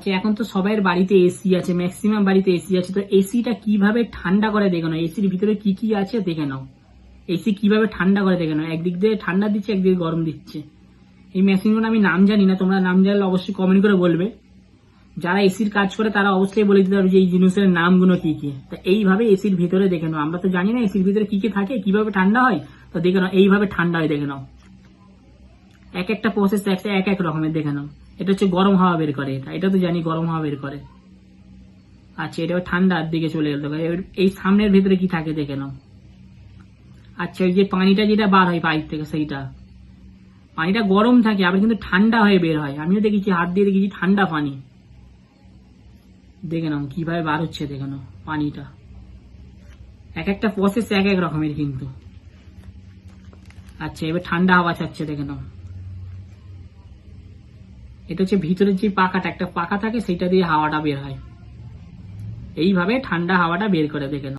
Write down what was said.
আচ্ছা, এখন তো সবাই বাড়িতে এসি আছে, ম্যাক্সিমাম বাড়িতে এসি আছে, তো এসিটা কিভাবে ঠান্ডা করে দেখে নাও, এসির ভিতরে কি কি আছে দেখে নাও। এসি কিভাবে ঠান্ডা করে দেখে নাও, একদিক দিয়ে ঠান্ডা দিচ্ছে, একদিকে গরম দিচ্ছে। এই মেশিনগুলো আমি নাম জানি না, তোমরা নাম জানলে অবশ্যই কমেন্ট করে বলবে। যারা এসির কাজ করে তারা অবশ্যই বলে দিতে পারবে যে এই জিনিসের নামগুলো কি কি। তো এইভাবে এসির ভিতরে দেখে নাও, আমরা তো জানি না এসির ভিতরে কি কি থাকে, কিভাবে ঠান্ডা হয়, তো দেখে নাও এইভাবে ঠান্ডা হয় দেখে নাও। এক একটা প্রসেস এক এক রকমের দেখে নাও। এটা হচ্ছে গরম হাওয়া বের করে, এটা তো জানি গরম হাওয়া বের করে। আচ্ছা, এটা ঠান্ডার দিকে চলে গেল, এই সামনের ভেতরে কি থাকে দেখে নাও। আচ্ছা, ওই যে পানিটা যেটা বার হয় পাইপ থেকে, সেইটা পানিটা গরম থাকে আবার কিন্তু ঠান্ডা হয়ে বের হয়, আমিও দেখেছি, হাত দিয়ে দেখেছি ঠান্ডা পানি। দেখে নাও কিভাবে বার হচ্ছে দেখে নাও পানিটা। এক একটা প্রসেস এক এক রকমের কিন্তু। আচ্ছা, এবার ঠান্ডা হাওয়া ছাড়ছে দেখে নাও। এটা হচ্ছে ভিতরের যে পাখাটা, একটা পাখা থাকে, সেটা দিয়ে হাওয়াটা বের হয়, এইভাবে ঠান্ডা হাওয়াটা বের করে দেখে নাও।